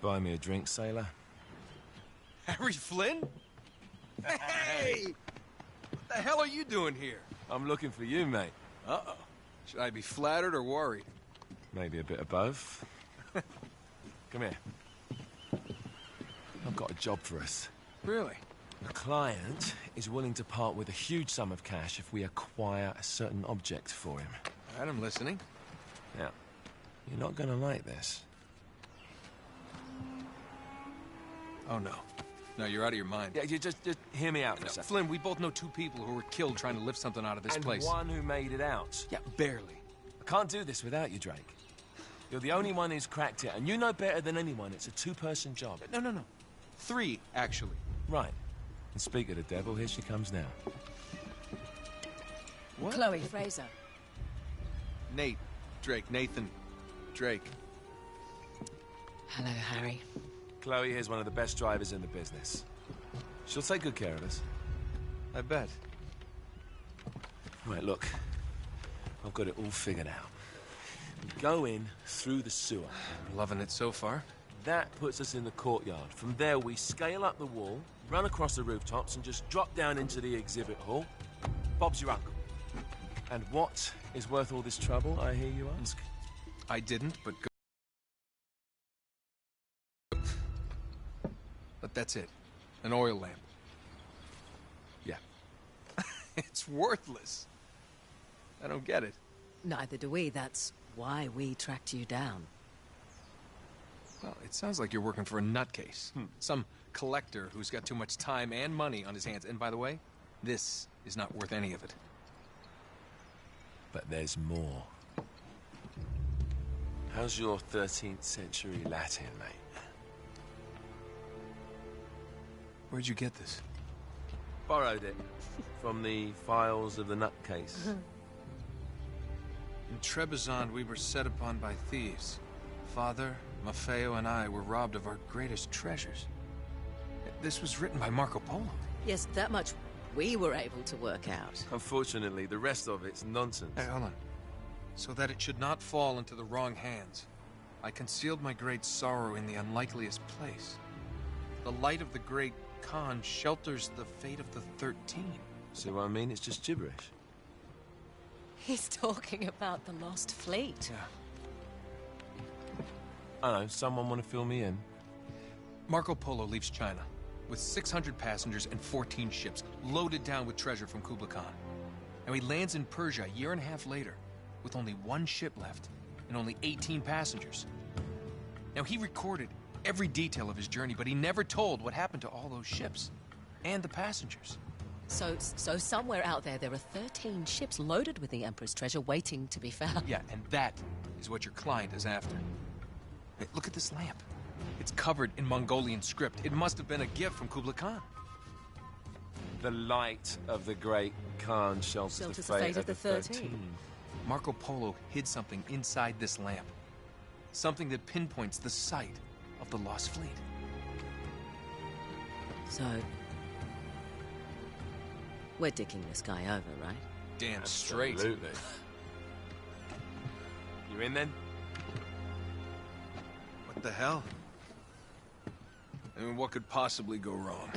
Buy me a drink, sailor. Harry Flynn? Hey! What the hell are you doing here? I'm looking for you, mate. Uh-oh. Should I be flattered or worried? Maybe a bit of both. Come here. I've got a job for us. Really? The client is willing to part with a huge sum of cash if we acquire a certain object for him. All right, I'm listening. Now, you're not gonna like this. Oh, no. No, you're out of your mind. Yeah, you just hear me out for a second. Flynn, we both know two people who were killed trying to lift something out of this place. And one who made it out. Yeah, barely. I can't do this without you, Drake. You're the only one who's cracked it, and you know better than anyone it's a two-person job. No. 3, actually. Right. And speak of the devil, here she comes now. What? Chloe Fraser. Nate. Drake. Nathan. Drake. Hello, Harry. Chloe here's one of the best drivers in the business. She'll take good care of us. I bet. Right, look. I've got it all figured out. We go in through the sewer. Loving it so far. That puts us in the courtyard. From there, we scale up the wall, run across the rooftops, and just drop down into the exhibit hall. Bob's your uncle. And what is worth all this trouble, I hear you ask? I didn't, but go. But that's it. An oil lamp. Yeah. It's worthless. I don't get it. Neither do we. That's why we tracked you down. Well, it sounds like you're working for a nutcase. Some collector who's got too much time and money on his hands. And by the way, this is not worth any of it. But there's more. How's your 13th century Latin, mate? Where'd you get this? Borrowed it from the files of the nutcase. In Trebizond, we were set upon by thieves. Father, Maffeo, and I were robbed of our greatest treasures. This was written by Marco Polo. Yes, that much we were able to work out. Unfortunately, the rest of it's nonsense. Hey, hold on. So that it should not fall into the wrong hands, I concealed my great sorrow in the unlikeliest place. The light of the great Khan shelters the fate of the 13. See what I mean? It's just gibberish. He's talking about the lost fleet. Yeah. I know, someone want to fill me in? Marco Polo leaves China with 600 passengers and 14 ships, loaded down with treasure from Kublai Khan. And he lands in Persia a year and a half later, with only 1 ship left and only 18 passengers. Now, he recorded every detail of his journey, but he never told what happened to all those ships and the passengers. So somewhere out there are 13 ships loaded with the Emperor's treasure waiting to be found. Yeah, and that is what your client is after. Hey, look at this lamp. It's covered in Mongolian script. It must have been a gift from Kublai Khan. The light of the great Khan shelters the fate of the 13. Marco Polo hid something inside this lamp. Something that pinpoints the site of the lost fleet. So, we're dicking this guy over, right? Damn straight. Absolutely. You in then? What the hell? I mean, what could possibly go wrong?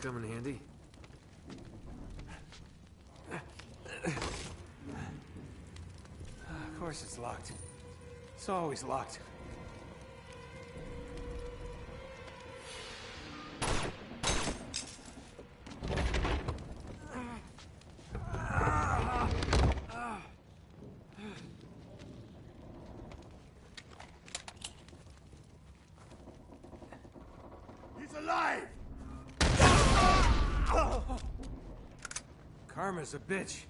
come in handy. Of course it's locked. It's always locked. He's alive! Karma's a bitch.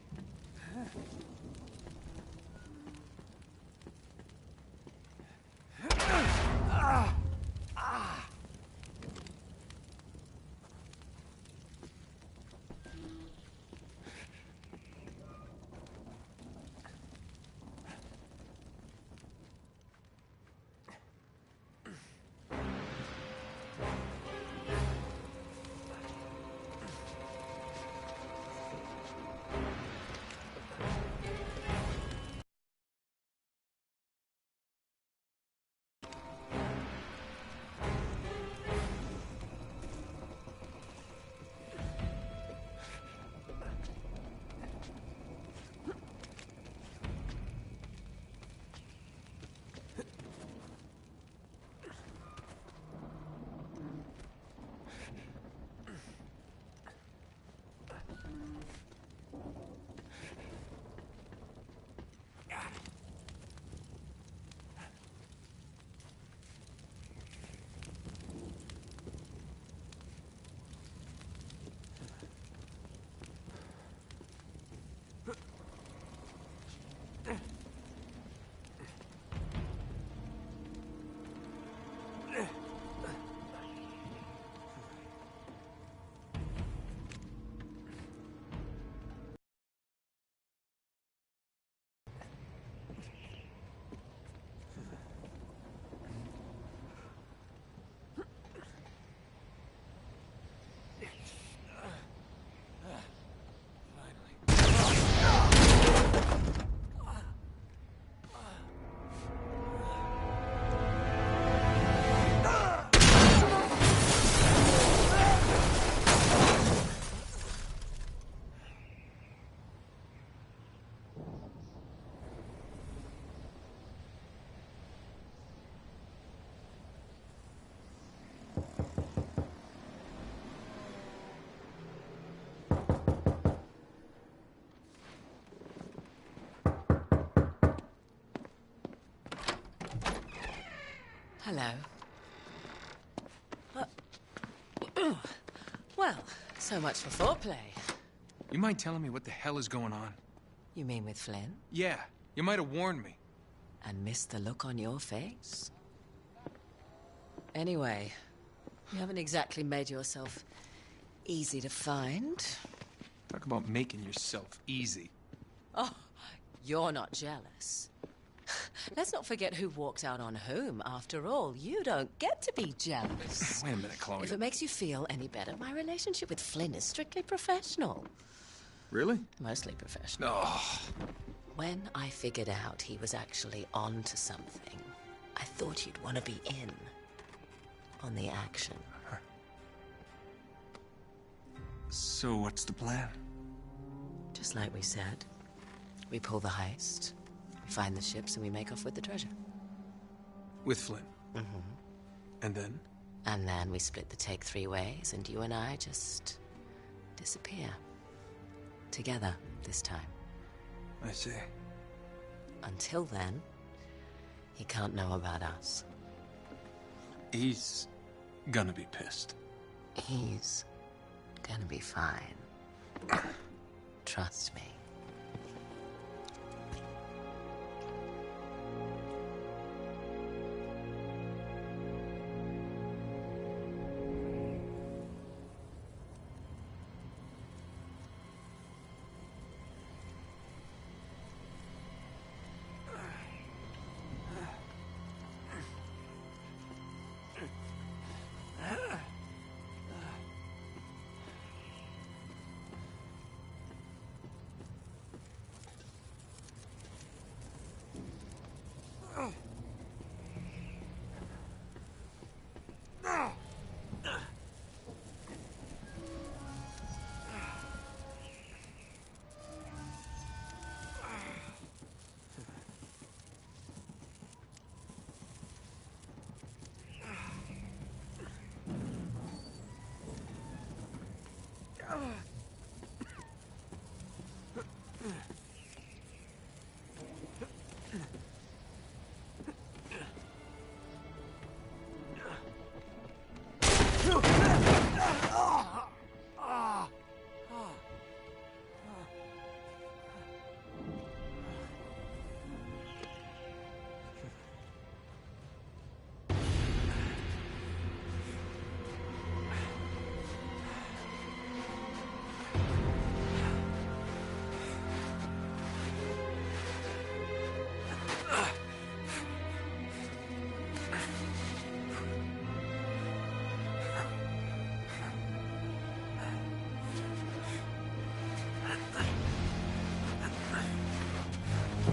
Hello. Well, so much for foreplay. You mind telling me what the hell is going on? You mean with Flynn? Yeah, you might have warned me. And missed the look on your face? Anyway, you haven't exactly made yourself easy to find. Talk about making yourself easy. Oh, you're not jealous. Let's not forget who walked out on whom. After all, you don't get to be jealous. Wait a minute, Chloe. If it makes you feel any better, my relationship with Flynn is strictly professional. Really? Mostly professional. Oh. When I figured out he was actually onto something, I thought you'd want to be in on the action. So what's the plan? Just like we said, we pull the heist, we find the ships, and we make off with the treasure. With Flynn? Mm-hmm. And then? And then we split the take 3 ways, and you and I just disappear. Together, this time. I see. Until then, he can't know about us. He's gonna be pissed. He's gonna be fine. Trust me.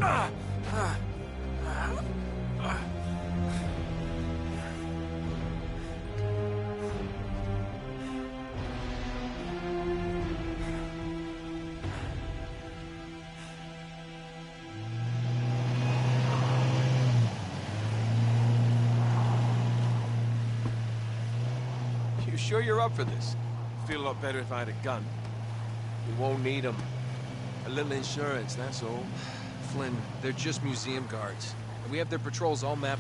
You sure you're up for this? Feel a lot better if I had a gun. We won't need them. A little insurance, that's all. Flynn, they're just museum guards. And we have their patrols all mapped